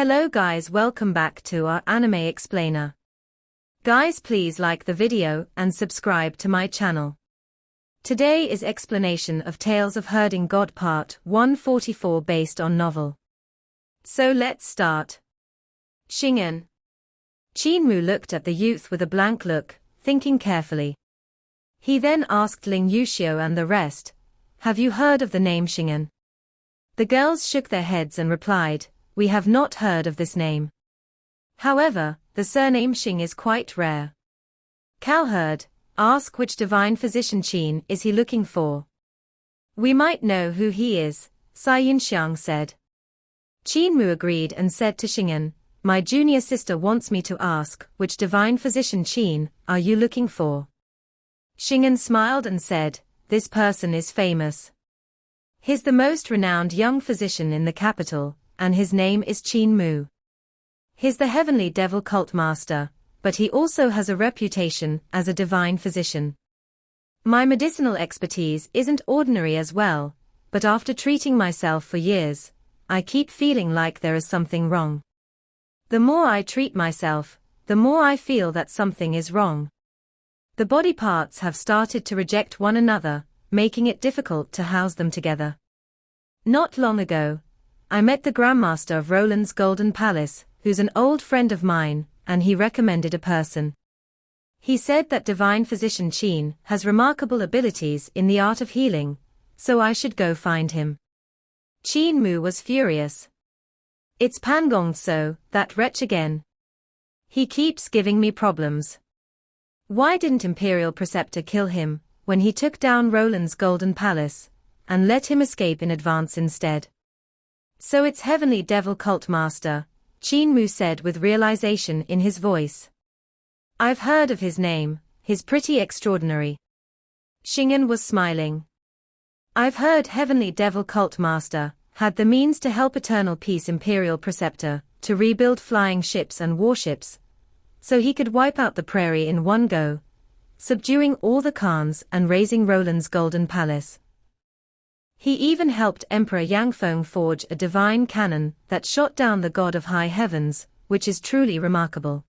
Hello guys, welcome back to our anime explainer. Guys, please like the video and subscribe to my channel. Today is explanation of Tales of Herding God Part 144 based on novel. So let's start. Shingan. Qin Mu looked at the youth with a blank look, thinking carefully. He then asked Ling Yuxiu and the rest, "Have you heard of the name Shingan?" The girls shook their heads and replied, "We have not heard of this name. However, the surname Xing is quite rare." "Cowherd, ask which divine physician Qin is he looking for. We might know who he is," Sai Yinxiang said. Qin Mu agreed and said to Shingan, "My junior sister wants me to ask which divine physician Qin are you looking for." Shingan smiled and said, "This person is famous. He's the most renowned young physician in the capital, and his name is Qin Mu. He's the heavenly devil cult master, but he also has a reputation as a divine physician. My medicinal expertise isn't ordinary as well, but after treating myself for years, I keep feeling like there is something wrong. The more I treat myself, the more I feel that something is wrong. The body parts have started to reject one another, making it difficult to house them together. Not long ago, I met the Grandmaster of Roland's Golden Palace, who's an old friend of mine, and he recommended a person. He said that divine physician Qin has remarkable abilities in the art of healing, so I should go find him." Qin Mu was furious. "It's Pangong so, that wretch again. He keeps giving me problems. Why didn't Imperial Preceptor kill him when he took down Roland's Golden Palace, and let him escape in advance instead?" "So it's Heavenly Devil Cult Master," Qin Mu said with realization in his voice. "I've heard of his name, he's pretty extraordinary." Shingan was smiling. "I've heard Heavenly Devil Cult Master had the means to help Eternal Peace Imperial Preceptor to rebuild flying ships and warships, so he could wipe out the prairie in one go, subduing all the Khans and raising Roland's Golden Palace. He even helped Emperor Yangfeng forge a divine cannon that shot down the god of high heavens, which is truly remarkable.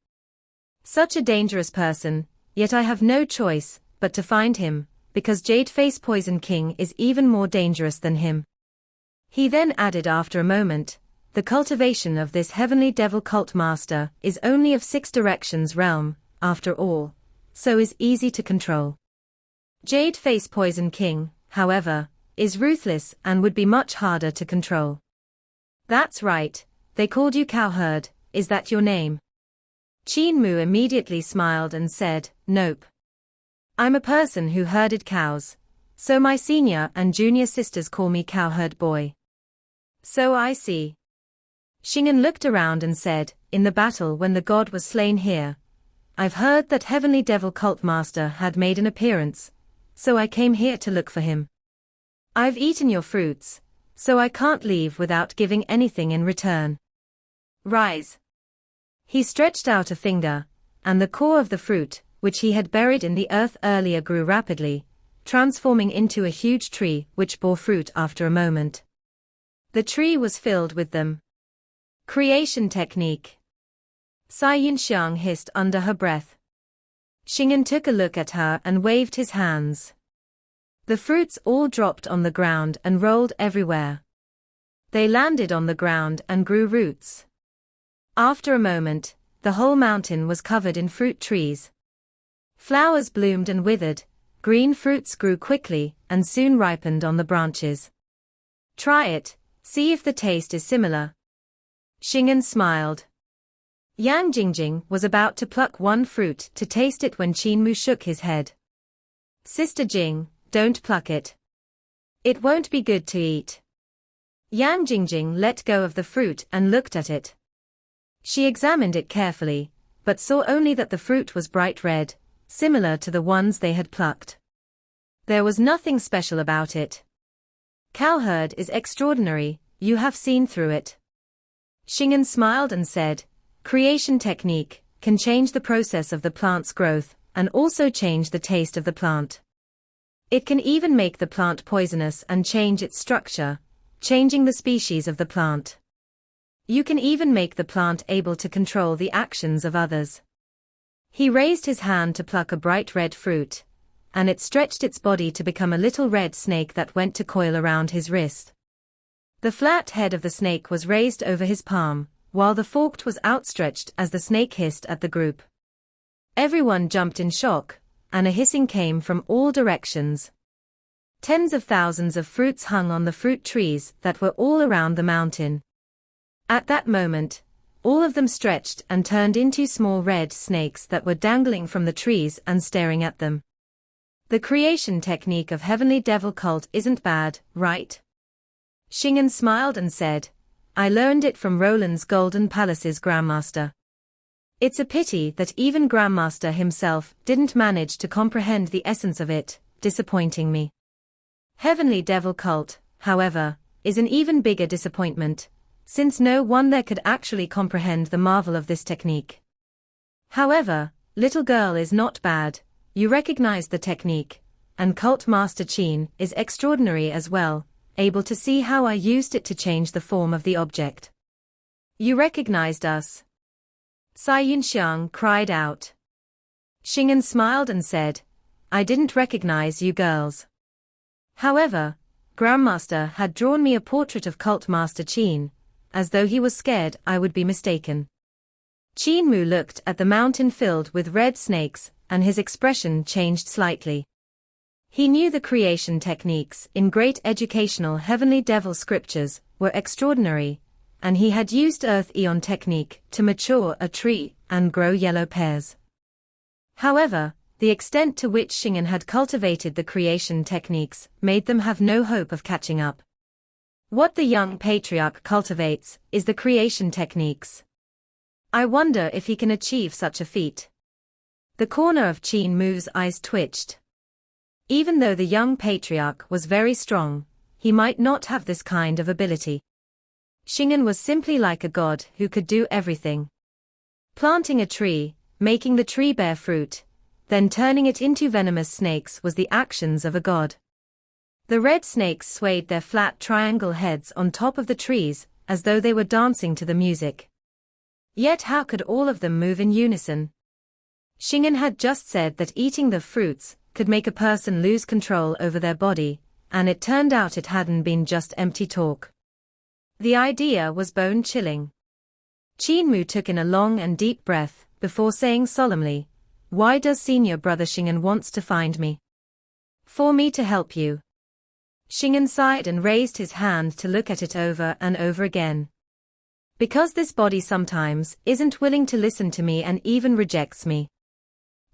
Such a dangerous person, yet I have no choice but to find him, because Jadeface Poison King is even more dangerous than him." He then added after a moment, "The cultivation of this heavenly devil cult master is only of 6 directions realm, after all, so is easy to control. Jadeface Poison King, however, is ruthless and would be much harder to control." "That's right, they called you Cowherd, is that your name?" Qin Mu immediately smiled and said, "Nope. I'm a person who herded cows, so my senior and junior sisters call me Cowherd Boy." "So I see." Shingan looked around and said, "In the battle when the god was slain here, I've heard that Heavenly Devil Cult Master had made an appearance, so I came here to look for him. I've eaten your fruits, so I can't leave without giving anything in return. Rise." He stretched out a finger, and the core of the fruit, which he had buried in the earth earlier, grew rapidly, transforming into a huge tree which bore fruit after a moment. The tree was filled with them. "Creation technique," Sai Yinxiang hissed under her breath. Shingan took a look at her and waved his hands. The fruits all dropped on the ground and rolled everywhere. They landed on the ground and grew roots. After a moment, the whole mountain was covered in fruit trees. Flowers bloomed and withered, green fruits grew quickly and soon ripened on the branches. "Try it, see if the taste is similar." Shingan smiled. Yang Jingjing was about to pluck one fruit to taste it when Qin Mu shook his head. "Sister Jing, don't pluck it. It won't be good to eat." Yang Jingjing let go of the fruit and looked at it. She examined it carefully, but saw only that the fruit was bright red, similar to the ones they had plucked. There was nothing special about it. "Cowherd is extraordinary, you have seen through it." Shingan smiled and said, "Creation technique can change the process of the plant's growth and also change the taste of the plant. It can even make the plant poisonous and change its structure, changing the species of the plant. You can even make the plant able to control the actions of others. He raised his hand to pluck a bright red fruit, and it stretched its body to become a little red snake that went to coil around his wrist. The flat head of the snake was raised over his palm, while the forked was outstretched as the snake hissed at the group. Everyone jumped in shock, and a hissing came from all directions. Tens of thousands of fruits hung on the fruit trees that were all around the mountain. At that moment, all of them stretched and turned into small red snakes that were dangling from the trees and staring at them. The creation technique of Heavenly Devil cult isn't bad, right? Shingan smiled and said, I learned it from Roland's Golden Palace's Grandmaster. It's a pity that even Grandmaster himself didn't manage to comprehend the essence of it, disappointing me. Heavenly Devil cult, however, is an even bigger disappointment, since no one there could actually comprehend the marvel of this technique. However, little girl is not bad, you recognize the technique, and Cult Master Qin is extraordinary as well, able to see how I used it to change the form of the object. You recognized us? Sai Yunxiang cried out. Shingan smiled and said, I didn't recognize you girls. However, Grandmaster had drawn me a portrait of Cult Master Qin, as though he was scared I would be mistaken. Qin Mu looked at the mountain filled with red snakes, and his expression changed slightly. He knew the creation techniques in great educational Heavenly Devil scriptures were extraordinary, and he had used Earth Eon technique to mature a tree and grow yellow pears. However, the extent to which Shingan had cultivated the creation techniques made them have no hope of catching up. What the young patriarch cultivates is the creation techniques. I wonder if he can achieve such a feat. The corner of Qin Mu's eyes twitched. Even though the young patriarch was very strong, he might not have this kind of ability. Shingan was simply like a god who could do everything. Planting a tree, making the tree bear fruit, then turning it into venomous snakes was the actions of a god. The red snakes swayed their flat triangle heads on top of the trees, as though they were dancing to the music. Yet how could all of them move in unison? Shingan had just said that eating the fruits could make a person lose control over their body, and it turned out it hadn't been just empty talk. The idea was bone-chilling. Qin Mu took in a long and deep breath, before saying solemnly, Why does senior brother Shingan wants to find me? For me to help you. Shingan sighed and raised his hand to look at it over and over again. Because this body sometimes isn't willing to listen to me and even rejects me.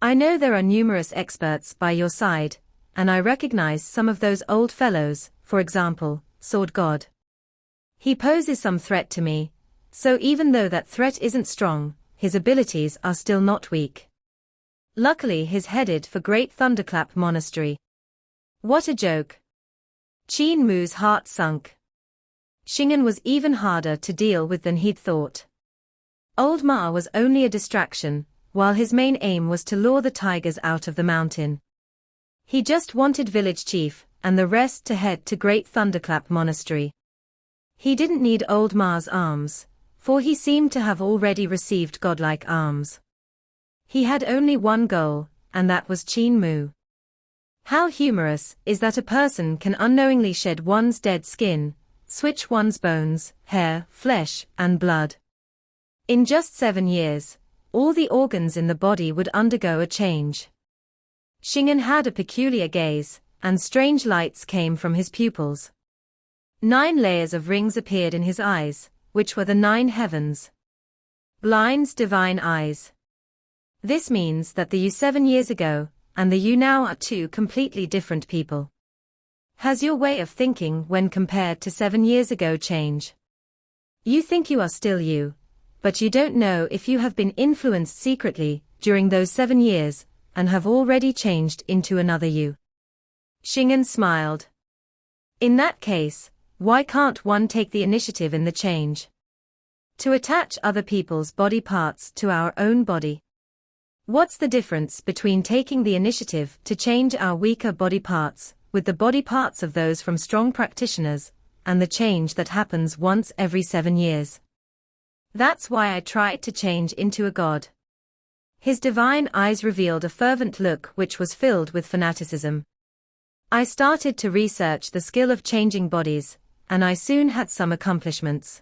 I know there are numerous experts by your side, and I recognize some of those old fellows, for example, Sword God. He poses some threat to me, so even though that threat isn't strong, his abilities are still not weak. Luckily he's headed for Great Thunderclap Monastery. What a joke. Qin Mu's heart sunk. Shingan was even harder to deal with than he'd thought. Old Ma was only a distraction, while his main aim was to lure the tigers out of the mountain. He just wanted village chief, and the rest to head to Great Thunderclap Monastery. He didn't need Old Ma's arms, for he seemed to have already received godlike arms. He had only one goal, and that was Qin Mu. How humorous is that a person can unknowingly shed one's dead skin, switch one's bones, hair, flesh, and blood. In just 7 years, all the organs in the body would undergo a change. Shingan had a peculiar gaze, and strange lights came from his pupils. 9 layers of rings appeared in his eyes, which were the 9 heavens. Blind's divine eyes. This means that the you 7 years ago, and the you now are 2 completely different people. Has your way of thinking when compared to 7 years ago changed? You think you are still you, but you don't know if you have been influenced secretly during those 7 years, and have already changed into another you. Shingan smiled. In that case, why can't one take the initiative in the change? To attach other people's body parts to our own body. What's the difference between taking the initiative to change our weaker body parts, with the body parts of those from strong practitioners, and the change that happens once every 7 years? That's why I tried to change into a god. His divine eyes revealed a fervent look which was filled with fanaticism. I started to research the skill of changing bodies, and I soon had some accomplishments.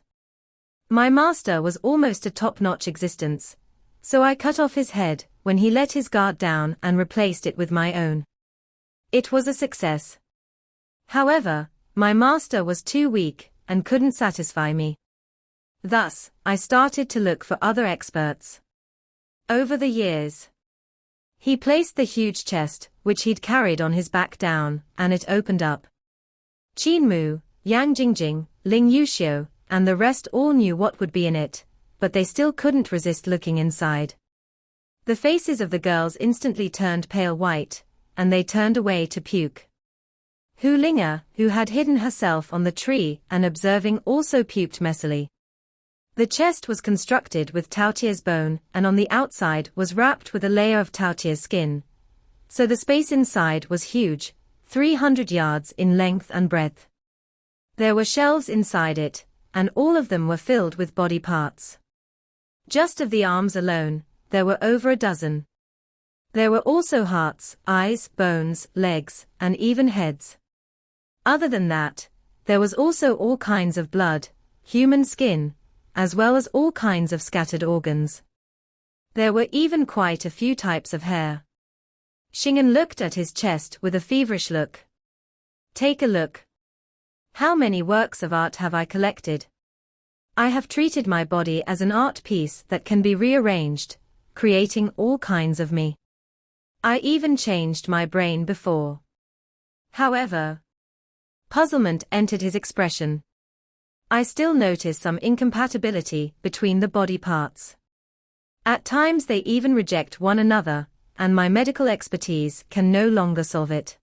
My master was almost a top-notch existence, so I cut off his head when he let his guard down and replaced it with my own. It was a success. However, my master was too weak and couldn't satisfy me. Thus, I started to look for other experts. Over the years, he placed the huge chest, which he'd carried on his back down, and it opened up. Qin Mu, Yang Jingjing, Ling Yuxiu, and the rest all knew what would be in it, but they still couldn't resist looking inside. The faces of the girls instantly turned pale white, and they turned away to puke. Hu Linga, who had hidden herself on the tree and observing, also puked messily. The chest was constructed with Taotier's bone, and on the outside was wrapped with a layer of Taotier's skin. So the space inside was huge, 300 yards in length and breadth. There were shelves inside it, and all of them were filled with body parts. Just of the arms alone, there were over a dozen. There were also hearts, eyes, bones, legs, and even heads. Other than that, there was also all kinds of blood, human skin, as well as all kinds of scattered organs. There were even quite a few types of hair. Shingan looked at his chest with a feverish look. Take a look. How many works of art have I collected? I have treated my body as an art piece that can be rearranged, creating all kinds of me. I even changed my brain before. However, puzzlement entered his expression. I still notice some incompatibility between the body parts. At times they even reject one another, and my medical expertise can no longer solve it.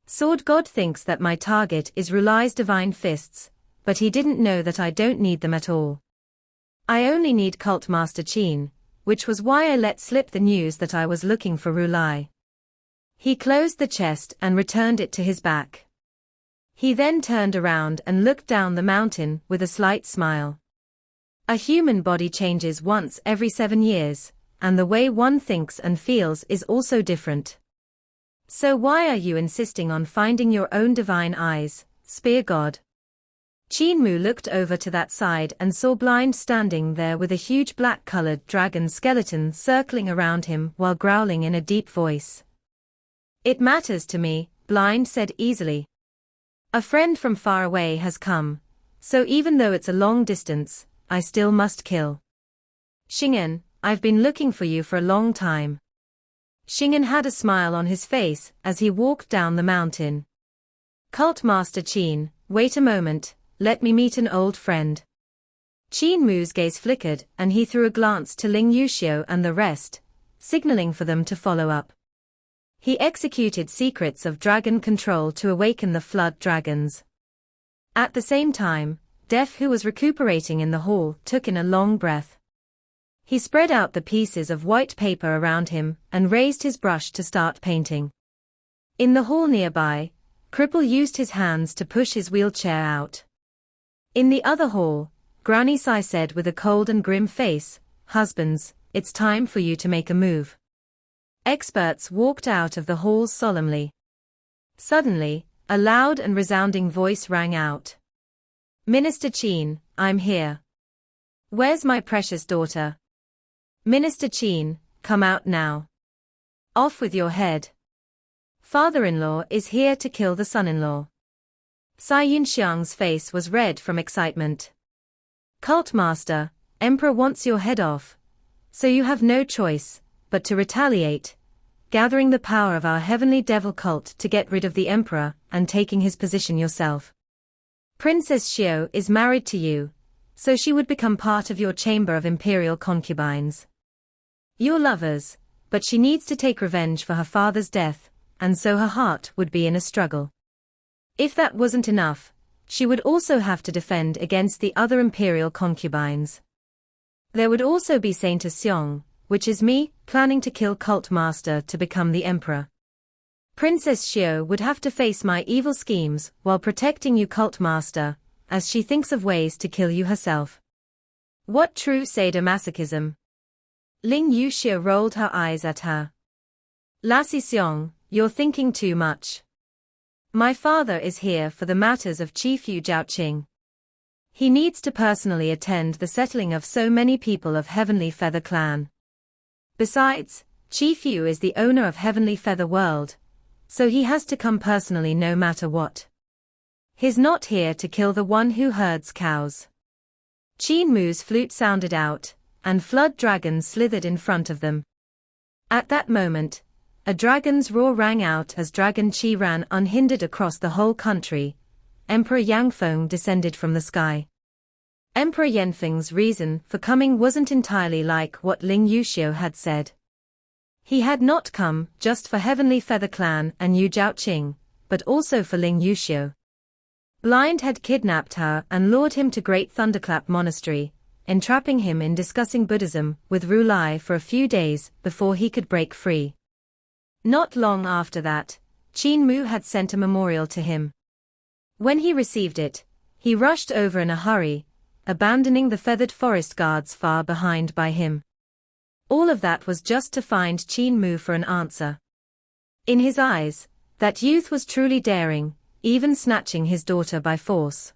Sword God thinks that my target is Rulai's divine fists, but he didn't know that I don't need them at all. I only need Cult Master Qin, which was why I let slip the news that I was looking for Rulai. He closed the chest and returned it to his back. He then turned around and looked down the mountain with a slight smile. A human body changes once every 7 years, and the way one thinks and feels is also different. So why are you insisting on finding your own divine eyes, spear god? Qin Mu looked over to that side and saw Blind standing there with a huge black-colored dragon skeleton circling around him while growling in a deep voice. It matters to me, Blind said easily. A friend from far away has come, so even though it's a long distance, I still must kill. Shingan, I've been looking for you for a long time. Shingan had a smile on his face as he walked down the mountain. Cult Master Qin, wait a moment, let me meet an old friend. Qin Mu's gaze flickered and he threw a glance to Ling Yuxiu and the rest, signaling for them to follow up. He executed secrets of dragon control to awaken the flood dragons. At the same time, Def, who was recuperating in the hall, took in a long breath. He spread out the pieces of white paper around him and raised his brush to start painting. In the hall nearby, Cripple used his hands to push his wheelchair out. In the other hall, Granny Sai said with a cold and grim face, "Husbands, it's time for you to make a move." Experts walked out of the halls solemnly. Suddenly, a loud and resounding voice rang out. "Minister Qin, I'm here. Where's my precious daughter? Minister Qin, come out now. Off with your head. Father-in-law is here to kill the son-in-law." Sai Yunxiang's face was red from excitement. "Cult Master, Emperor wants your head off. So you have no choice but to retaliate, gathering the power of our heavenly devil cult to get rid of the Emperor and taking his position yourself. Princess Xiao is married to you, so she would become part of your chamber of imperial concubines. You're lovers, but she needs to take revenge for her father's death, and so her heart would be in a struggle. If that wasn't enough, she would also have to defend against the other imperial concubines. There would also be Saint Xiong, which is me, planning to kill Cult Master to become the Emperor. Princess Xiao would have to face my evil schemes while protecting you, Cult Master, as she thinks of ways to kill you herself. What true sadomasochism? Ling Yuxia rolled her eyes at her. Lassie Xiong, you're thinking too much. My father is here for the matters of Chief Yu Jiaoqing. He needs to personally attend the settling of so many people of Heavenly Feather Clan. Besides, Chief Yu is the owner of Heavenly Feather World, so he has to come personally no matter what. He's not here to kill the one who herds cows. Qin Mu's flute sounded out, and flood dragons slithered in front of them. At that moment, a dragon's roar rang out as Dragon Qi ran unhindered across the whole country. Emperor Yangfeng descended from the sky. Emperor Yanfeng's reason for coming wasn't entirely like what Ling Yuxiu had said. He had not come just for Heavenly Feather Clan and Yu Jiaoqing, but also for Ling Yuxiu. Blind had kidnapped her and lured him to Great Thunderclap Monastery, entrapping him in discussing Buddhism with Ru Lai for a few days before he could break free. Not long after that, Qin Mu had sent a memorial to him. When he received it, he rushed over in a hurry, abandoning the feathered forest guards far behind by him. All of that was just to find Qin Mu for an answer. In his eyes, that youth was truly daring, even snatching his daughter by force.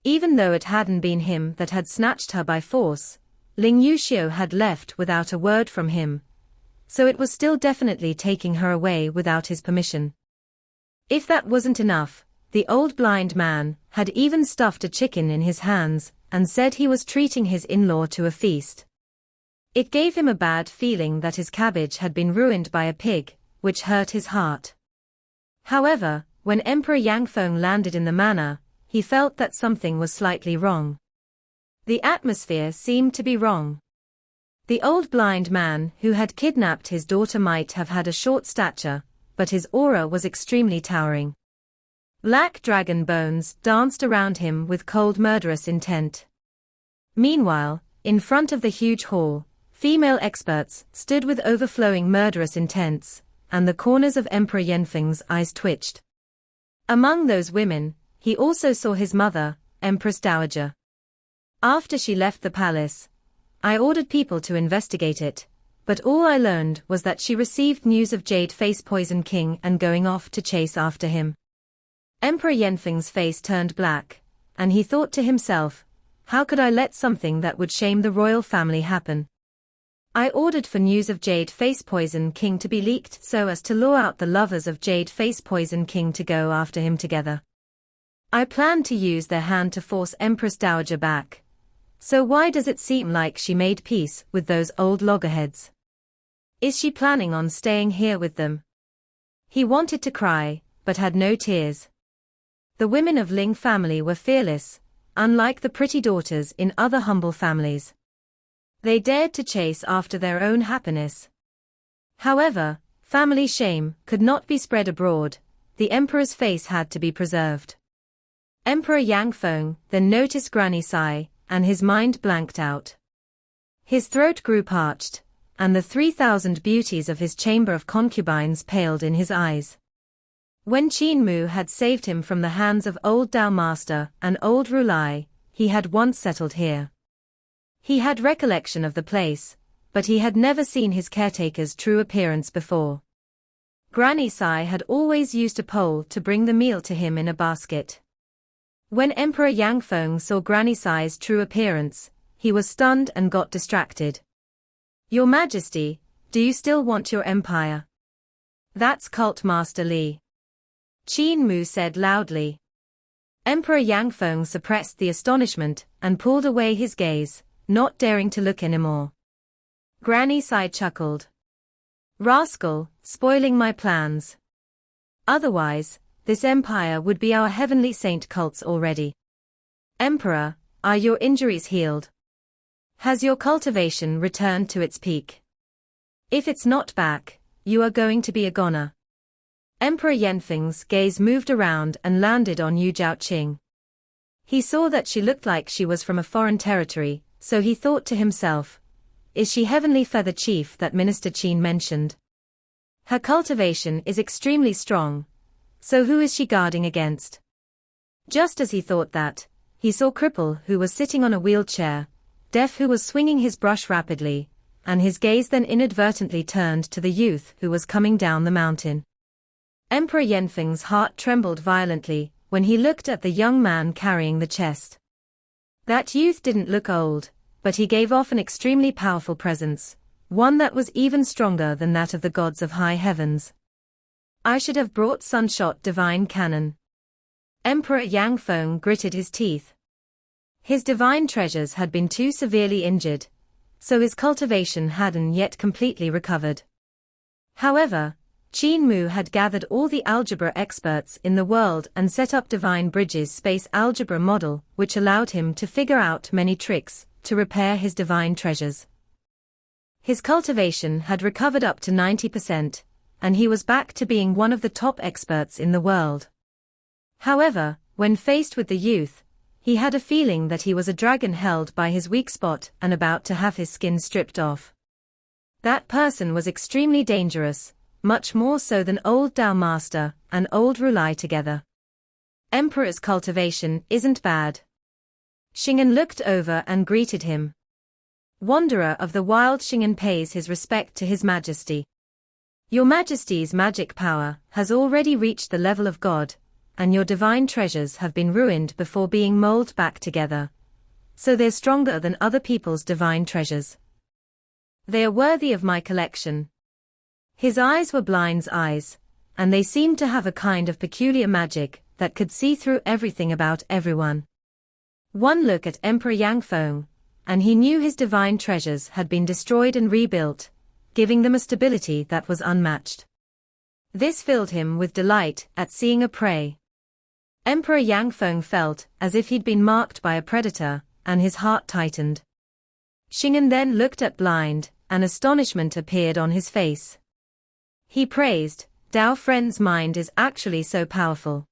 Even though it hadn't been him that had snatched her by force, Ling Yuxiu had left without a word from him, so it was still definitely taking her away without his permission. If that wasn't enough, the old blind man had even stuffed a chicken in his hands and said he was treating his in-law to a feast. It gave him a bad feeling that his cabbage had been ruined by a pig, which hurt his heart. However, when Emperor Yangfeng landed in the manor, he felt that something was slightly wrong. The atmosphere seemed to be wrong. The old blind man who had kidnapped his daughter might have had a short stature, but his aura was extremely towering. Black dragon bones danced around him with cold murderous intent. Meanwhile, in front of the huge hall, female experts stood with overflowing murderous intents, and the corners of Emperor Yanfeng's eyes twitched. Among those women, he also saw his mother, Empress Dowager. After she left the palace, I ordered people to investigate it, but all I learned was that she received news of Jade Face Poison King and going off to chase after him. Emperor Yanfeng's face turned black, and he thought to himself, how could I let something that would shame the royal family happen? I ordered for news of Jade Face Poison King to be leaked so as to lure out the lovers of Jade Face Poison King to go after him together. I planned to use their hand to force Empress Dowager back. So why does it seem like she made peace with those old loggerheads? Is she planning on staying here with them? He wanted to cry, but had no tears. The women of Ling family were fearless, unlike the pretty daughters in other humble families. They dared to chase after their own happiness. However, family shame could not be spread abroad, the emperor's face had to be preserved. Emperor Yangfeng then noticed Granny Sai, and his mind blanked out. His throat grew parched, and the 3,000 beauties of his chamber of concubines paled in his eyes. When Qin Mu had saved him from the hands of old Dao Master and old Ru Lai, he had once settled here. He had recollection of the place, but he had never seen his caretaker's true appearance before. Granny Sai had always used a pole to bring the meal to him in a basket. When Emperor Yangfeng saw Granny Sai's true appearance, he was stunned and got distracted. Your Majesty, do you still want your empire? That's Cult Master Li. Qin Mu said loudly. Emperor Yangfeng suppressed the astonishment and pulled away his gaze, not daring to look anymore. Granny Sai chuckled. Rascal, spoiling my plans. Otherwise, this empire would be our heavenly saint cults already. Emperor, are your injuries healed? Has your cultivation returned to its peak? If it's not back, you are going to be a goner. Emperor Yanfeng's gaze moved around and landed on Yu Jiaoqing. He saw that she looked like she was from a foreign territory, so he thought to himself, is she Heavenly Feather Chief that Minister Qin mentioned? Her cultivation is extremely strong, so who is she guarding against? Just as he thought that, he saw Cripple who was sitting on a wheelchair, Def, who was swinging his brush rapidly, and his gaze then inadvertently turned to the youth who was coming down the mountain. Emperor Yanfeng's heart trembled violently when he looked at the young man carrying the chest. That youth didn't look old, but he gave off an extremely powerful presence, one that was even stronger than that of the gods of high heavens. I should have brought Sunshot Divine Cannon. Emperor Yanfeng gritted his teeth. His divine treasures had been too severely injured, so his cultivation hadn't yet completely recovered. However, Qin Mu had gathered all the algebra experts in the world and set up Divine Bridge's space algebra model, which allowed him to figure out many tricks to repair his divine treasures. His cultivation had recovered up to 90%, and he was back to being one of the top experts in the world. However, when faced with the youth, he had a feeling that he was a dragon held by his weak spot and about to have his skin stripped off. That person was extremely dangerous, much more so than old Dao Master and old Rulai together. Emperor's cultivation isn't bad. Shingan looked over and greeted him. Wanderer of the Wild, Shingan pays his respect to His Majesty. Your Majesty's magic power has already reached the level of God, and your divine treasures have been ruined before being molded back together. So they're stronger than other people's divine treasures. They are worthy of my collection. His eyes were blind's eyes, and they seemed to have a kind of peculiar magic that could see through everything about everyone. One look at Emperor Yanfeng, and he knew his divine treasures had been destroyed and rebuilt, giving them a stability that was unmatched. This filled him with delight at seeing a prey. Emperor Yanfeng felt as if he'd been marked by a predator, and his heart tightened. Shingan then looked at Blind, and astonishment appeared on his face. He praised, Dao friend's mind is actually so powerful.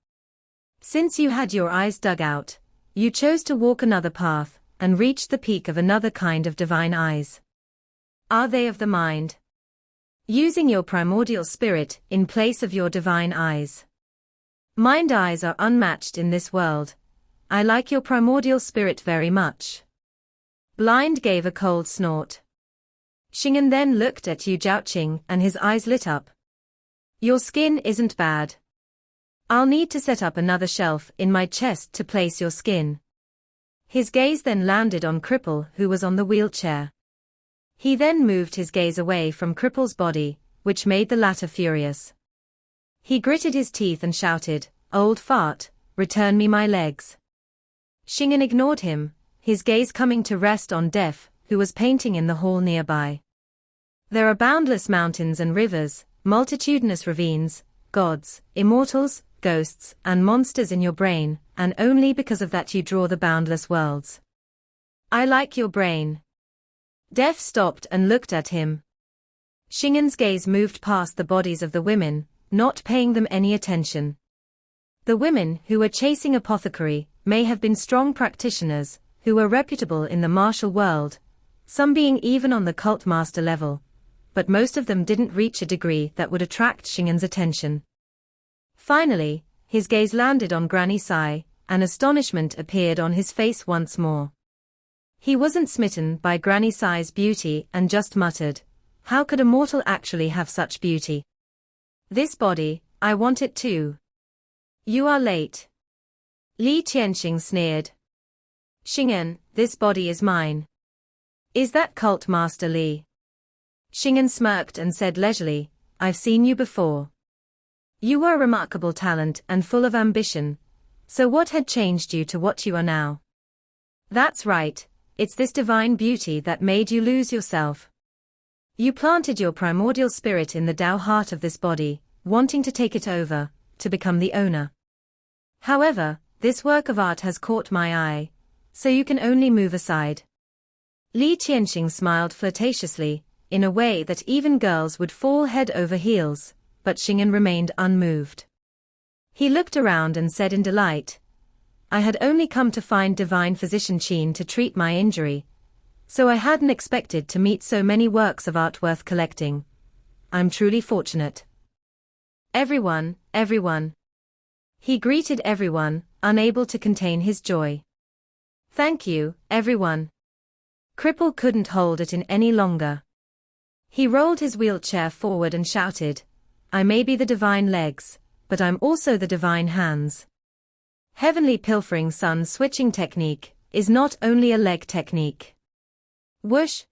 Since you had your eyes dug out, you chose to walk another path, and reach the peak of another kind of divine eyes. Are they of the mind? Using your primordial spirit in place of your divine eyes. Mind eyes are unmatched in this world. I like your primordial spirit very much. Blind gave a cold snort. Shingan then looked at Yu Zhaoqing and his eyes lit up. Your skin isn't bad. I'll need to set up another shelf in my chest to place your skin. His gaze then landed on Cripple, who was on the wheelchair. He then moved his gaze away from Cripple's body, which made the latter furious. He gritted his teeth and shouted, Old fart, return me my legs. Shingan ignored him, his gaze coming to rest on Def, who was painting in the hall nearby. There are boundless mountains and rivers, multitudinous ravines, gods, immortals, ghosts, and monsters in your brain, and only because of that you draw the boundless worlds. I like your brain. Def stopped and looked at him. Shingan's gaze moved past the bodies of the women, not paying them any attention. The women who were chasing Apothecary may have been strong practitioners, who were reputable in the martial world, some being even on the cult master level, but most of them didn't reach a degree that would attract Shingan's attention. Finally, his gaze landed on Granny Sai, and astonishment appeared on his face once more. He wasn't smitten by Granny Sai's beauty and just muttered, how could a mortal actually have such beauty? This body, I want it too. You are late. Li Tianxing sneered. Shingan, this body is mine. Is that cult master Li? Shingan smirked and said leisurely, I've seen you before. You were a remarkable talent and full of ambition, so what had changed you to what you are now? That's right, it's this divine beauty that made you lose yourself. You planted your primordial spirit in the Tao heart of this body, wanting to take it over, to become the owner. However, this work of art has caught my eye, so you can only move aside. Li Tianxing smiled flirtatiously, in a way that even girls would fall head over heels, but Shingan remained unmoved. He looked around and said in delight, I had only come to find Divine Physician Qin to treat my injury, so I hadn't expected to meet so many works of art worth collecting. I'm truly fortunate. Everyone. He greeted everyone, unable to contain his joy. Thank you, everyone. Cripple couldn't hold it in any longer. He rolled his wheelchair forward and shouted, "I may be the divine legs, but I'm also the divine hands." Heavenly pilfering sun switching technique is not only a leg technique. Whoosh!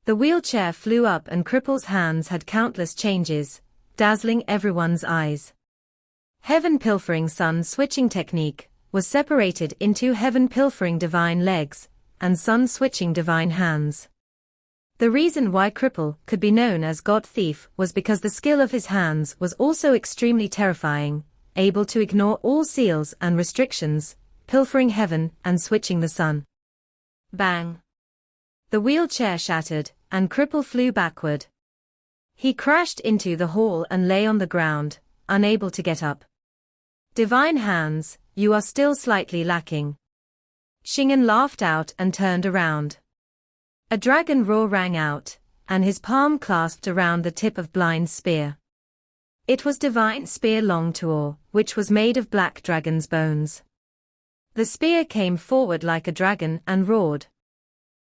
The wheelchair flew up and Cripple's hands had countless changes, dazzling everyone's eyes. Heaven pilfering sun switching technique was separated into heaven pilfering divine legs and sun switching divine hands. The reason why Cripple could be known as God Thief was because the skill of his hands was also extremely terrifying, able to ignore all seals and restrictions, pilfering heaven and switching the sun. Bang! The wheelchair shattered, and Cripple flew backward. He crashed into the hall and lay on the ground, unable to get up. Divine hands, you are still slightly lacking. Shingan laughed out and turned around. A dragon roar rang out, and his palm clasped around the tip of Blind's spear. It was Divine Spear Longtuor, which was made of black dragon's bones. The spear came forward like a dragon and roared.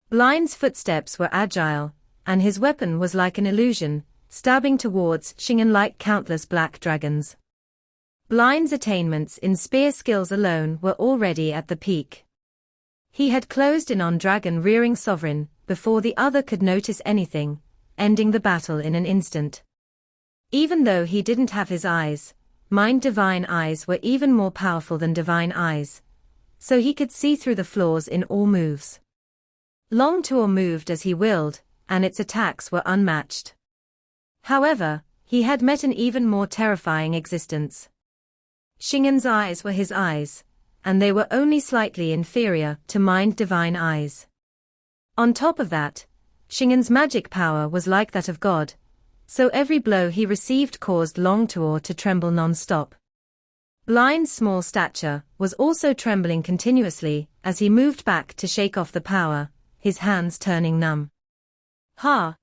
Blind's footsteps were agile, and his weapon was like an illusion, stabbing towards Shingan like countless black dragons. Blind's attainments in spear skills alone were already at the peak. He had closed in on Dragon Rearing Sovereign before the other could notice anything, ending the battle in an instant. Even though he didn't have his eyes, Mind Divine Eyes were even more powerful than Divine Eyes, so he could see through the flaws in all moves. Longtuor moved as he willed, and its attacks were unmatched. However, he had met an even more terrifying existence. Shingan's eyes were his eyes, and they were only slightly inferior to Mind Divine Eyes. On top of that, Shingan's magic power was like that of God, so every blow he received caused Longtuor to tremble non-stop. Blind's small stature was also trembling continuously as he moved back to shake off the power, his hands turning numb. Ha!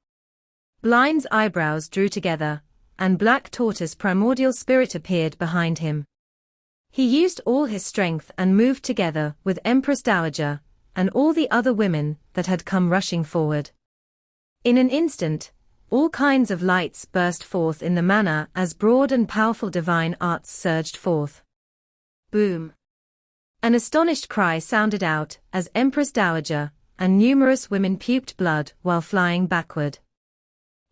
Blind's eyebrows drew together, and Black Tortoise Primordial Spirit appeared behind him. He used all his strength and moved together with Empress Dowager and all the other women that had come rushing forward. In an instant, all kinds of lights burst forth in the manor as broad and powerful divine arts surged forth. Boom! An astonished cry sounded out as Empress Dowager and numerous women puked blood while flying backward.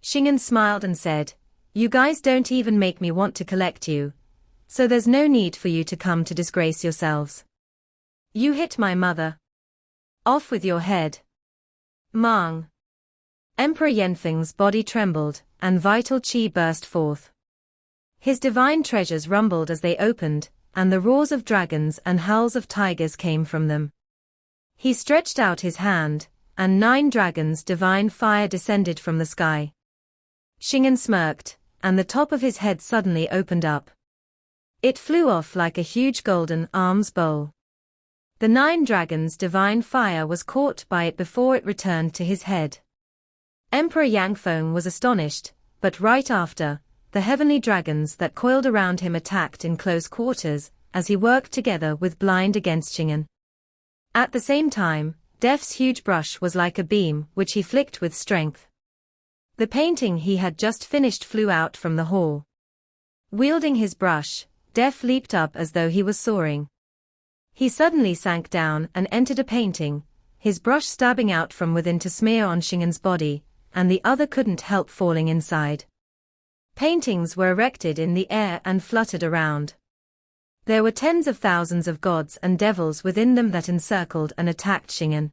Shingan smiled and said, "You guys don't even make me want to collect you, so there's no need for you to come to disgrace yourselves. You hit my mother. Off with your head." Mang. Emperor Yenfeng's body trembled, and vital qi burst forth. His divine treasures rumbled as they opened, and the roars of dragons and howls of tigers came from them. He stretched out his hand, and 9 dragons' divine fire descended from the sky. Shingan smirked, and the top of his head suddenly opened up. It flew off like a huge golden arms bowl. The 9 dragons' divine fire was caught by it before it returned to his head. Emperor Yangfeng was astonished, but right after, the heavenly dragons that coiled around him attacked in close quarters as he worked together with Blind against Shingan. At the same time, Def's huge brush was like a beam which he flicked with strength. The painting he had just finished flew out from the hall. Wielding his brush, Def leaped up as though he was soaring. He suddenly sank down and entered a painting, his brush stabbing out from within to smear on Shingan's body, and the other couldn't help falling inside. Paintings were erected in the air and fluttered around. There were tens of thousands of gods and devils within them that encircled and attacked Shingan.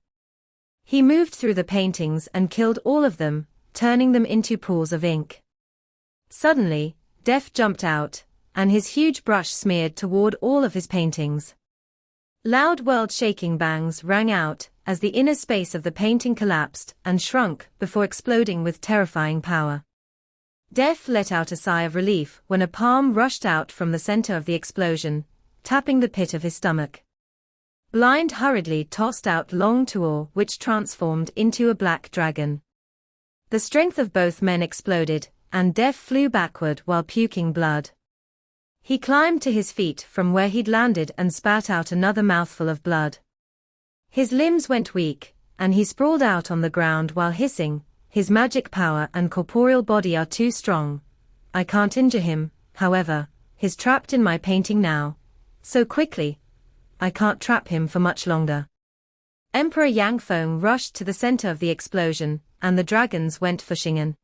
He moved through the paintings and killed all of them, turning them into pools of ink. Suddenly, Def jumped out, and his huge brush smeared toward all of his paintings. Loud world-shaking bangs rang out as the inner space of the painting collapsed and shrunk before exploding with terrifying power. Def let out a sigh of relief when a palm rushed out from the center of the explosion, tapping the pit of his stomach. Blind hurriedly tossed out Longtuor, which transformed into a black dragon. The strength of both men exploded, and Def flew backward while puking blood. He climbed to his feet from where he'd landed and spat out another mouthful of blood. His limbs went weak, and he sprawled out on the ground while hissing, "His magic power and corporeal body are too strong. I can't injure him, however, he's trapped in my painting now. So quickly. I can't trap him for much longer." Emperor Yangfeng rushed to the center of the explosion, and the dragons went for Shingan.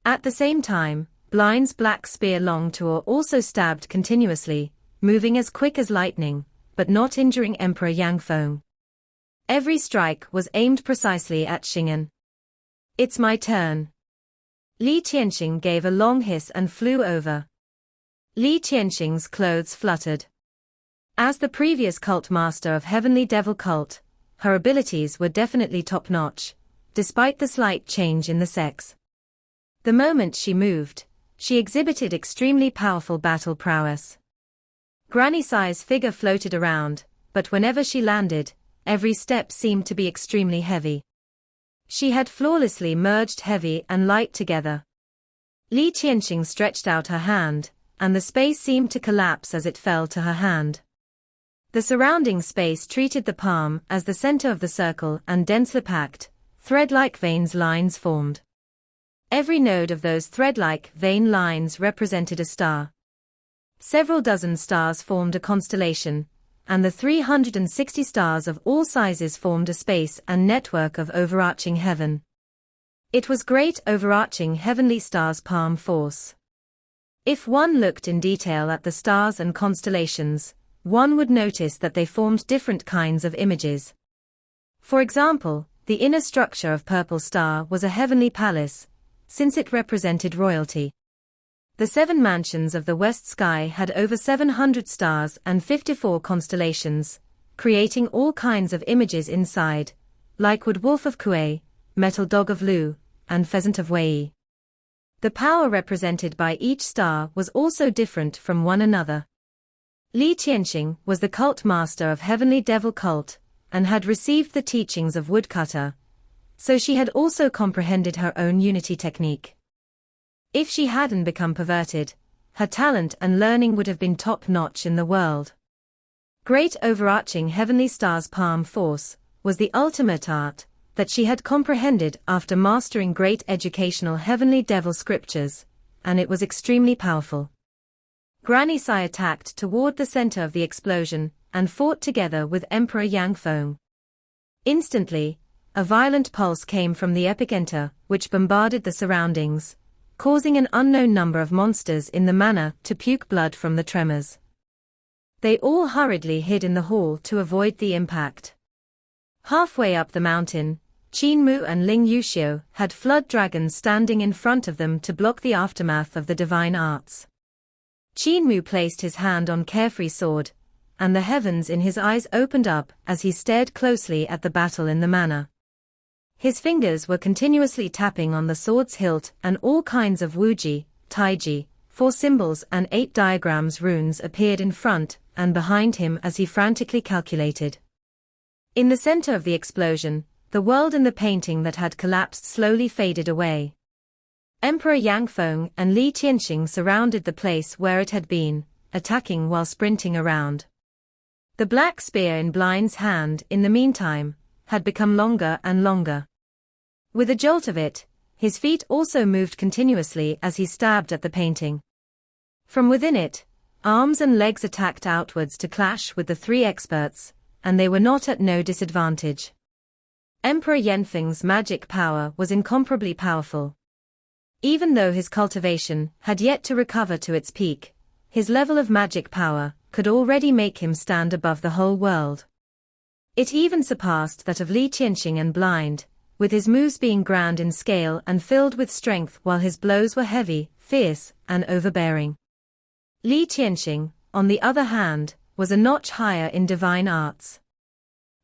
At the same time, Blind's black spear Long Tuo also stabbed continuously, moving as quick as lightning, but not injuring Emperor Yangfeng. Every strike was aimed precisely at Shingan. "It's my turn." Li Qianxing gave a long hiss and flew over. Li Qianxing's clothes fluttered. As the previous cult master of Heavenly Devil Cult, her abilities were definitely top-notch, despite the slight change in the sex. The moment she moved, she exhibited extremely powerful battle prowess. Granny Sai's figure floated around, but whenever she landed, every step seemed to be extremely heavy. She had flawlessly merged heavy and light together. Li Qianxing stretched out her hand, and the space seemed to collapse as it fell to her hand. The surrounding space treated the palm as the center of the circle, and densely packed, thread-like veins lines formed. Every node of those thread-like vein lines represented a star. Several dozen stars formed a constellation, and the 360 stars of all sizes formed a space and network of overarching heaven. It was great overarching heavenly stars palm force. If one looked in detail at the stars and constellations, one would notice that they formed different kinds of images. For example, the inner structure of Purple Star was a heavenly palace, since it represented royalty. The 7 mansions of the west sky had over 700 stars and 54 constellations, creating all kinds of images inside, like Wood Wolf of Kuei, Metal Dog of Lu, and Pheasant of Wei. The power represented by each star was also different from one another. Li Qianxing was the cult master of Heavenly Devil Cult, and had received the teachings of Woodcutter, so she had also comprehended her own unity technique. If she hadn't become perverted, her talent and learning would have been top-notch in the world. Great overarching heavenly stars palm force was the ultimate art that she had comprehended after mastering great educational heavenly devil scriptures, and it was extremely powerful. Granny Sai attacked toward the center of the explosion and fought together with Emperor Yangfeng. Instantly, a violent pulse came from the epicenter, which bombarded the surroundings, causing an unknown number of monsters in the manor to puke blood from the tremors. They all hurriedly hid in the hall to avoid the impact. Halfway up the mountain, Qin Mu and Ling Yuxiu had flood dragons standing in front of them to block the aftermath of the divine arts. Qin Mu placed his hand on Carefree's sword, and the heavens in his eyes opened up as he stared closely at the battle in the manor. His fingers were continuously tapping on the sword's hilt, and all kinds of wuji, taiji, 4 symbols and 8 diagrams runes appeared in front and behind him as he frantically calculated. In the center of the explosion, the world in the painting that had collapsed slowly faded away. Emperor Yangfeng and Li Qianxing surrounded the place where it had been, attacking while sprinting around. The black spear in Blind's hand, in the meantime, had become longer and longer. With a jolt of it, his feet also moved continuously as he stabbed at the painting. From within it, arms and legs attacked outwards to clash with the 3 experts, and they were not at no disadvantage. Emperor Yanfeng's magic power was incomparably powerful. Even though his cultivation had yet to recover to its peak, his level of magic power could already make him stand above the whole world. It even surpassed that of Li Qianxing and Blind, with his moves being grand in scale and filled with strength while his blows were heavy, fierce, and overbearing. Li Qianxing, on the other hand, was a notch higher in divine arts.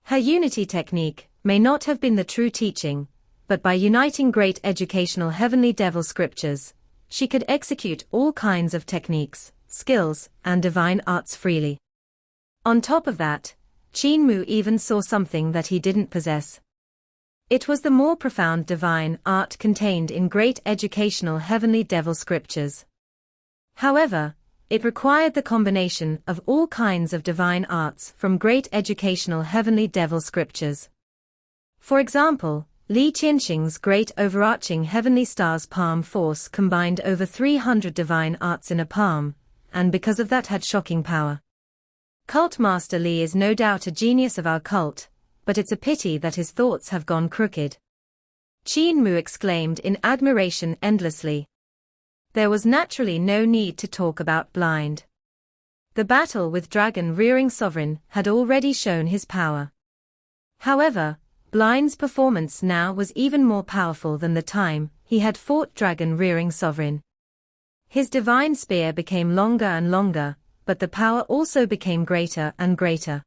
Her unity technique may not have been the true teaching, but by uniting great educational heavenly devil scriptures, she could execute all kinds of techniques, skills, and divine arts freely. On top of that, Qin Mu even saw something that he didn't possess. It was the more profound divine art contained in great educational heavenly devil scriptures. However, it required the combination of all kinds of divine arts from great educational heavenly devil scriptures. For example, Li Qianxing's great overarching heavenly stars palm force combined over 300 divine arts in a palm, and because of that had shocking power. Cult Master Li is no doubt a genius of our cult, but it's a pity that his thoughts have gone crooked. Qin Mu exclaimed in admiration endlessly. There was naturally no need to talk about blind. The battle with Dragon Rearing Sovereign had already shown his power. However, Blind's performance now was even more powerful than the time he had fought Dragon Rearing Sovereign. His divine spear became longer and longer, but the power also became greater and greater.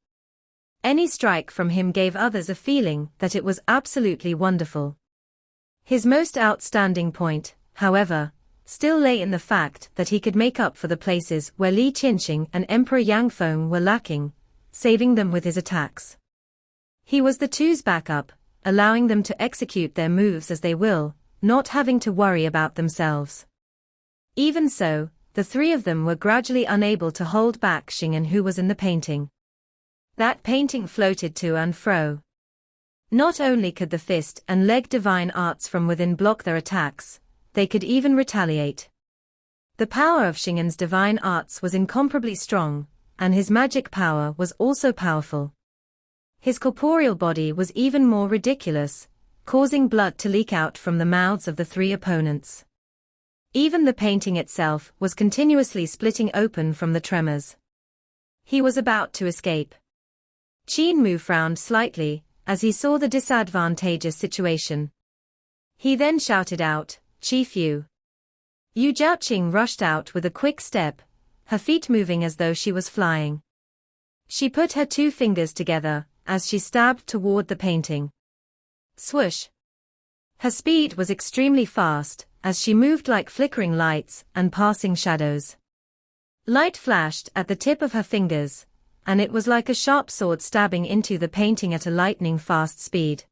Any strike from him gave others a feeling that it was absolutely wonderful. His most outstanding point, however, still lay in the fact that he could make up for the places where Li Qianxing and Emperor Yangfeng were lacking, saving them with his attacks. He was the two's backup, allowing them to execute their moves as they will, not having to worry about themselves. Even so, the three of them were gradually unable to hold back Shingan, who was in the painting. That painting floated to and fro. Not only could the fist and leg divine arts from within block their attacks, they could even retaliate. The power of Shingan's divine arts was incomparably strong, and his magic power was also powerful. His corporeal body was even more ridiculous, causing blood to leak out from the mouths of the three opponents. Even the painting itself was continuously splitting open from the tremors. He was about to escape. Qin Mu frowned slightly as he saw the disadvantageous situation. He then shouted out, "Chief Yu." Yu Zhaoqing rushed out with a quick step, her feet moving as though she was flying. She put her two fingers together as she stabbed toward the painting. Swoosh! Her speed was extremely fast, as she moved like flickering lights and passing shadows. Light flashed at the tip of her fingers, and it was like a sharp sword stabbing into the painting at a lightning-fast speed.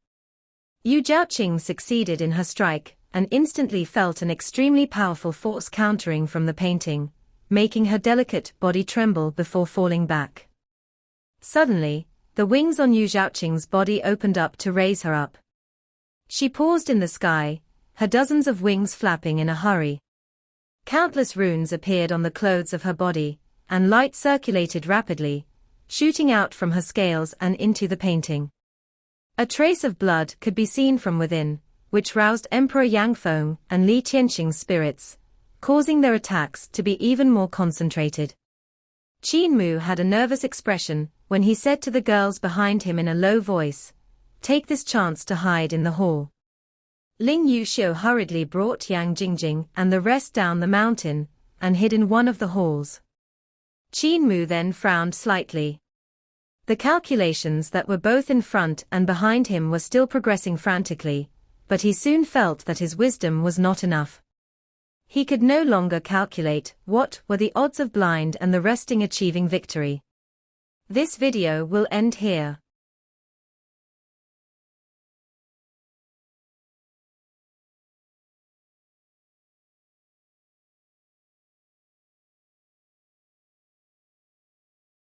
Yu Zhaoqing succeeded in her strike, and instantly felt an extremely powerful force countering from the painting, making her delicate body tremble before falling back. Suddenly, the wings on Yu Zhaoqing's body opened up to raise her up. She paused in the sky, her dozens of wings flapping in a hurry. Countless runes appeared on the clothes of her body, and light circulated rapidly, shooting out from her scales and into the painting. A trace of blood could be seen from within, which roused Emperor Yangfeng and Li Qianxing's spirits, causing their attacks to be even more concentrated. Qin Mu had a nervous expression when he said to the girls behind him in a low voice, "Take this chance to hide in the hall." Ling Yuxiu hurriedly brought Yang Jingjing and the rest down the mountain, and hid in one of the halls. Qin Mu then frowned slightly. The calculations that were both in front and behind him were still progressing frantically, but he soon felt that his wisdom was not enough. He could no longer calculate what were the odds of Blind and the resting achieving victory. This video will end here.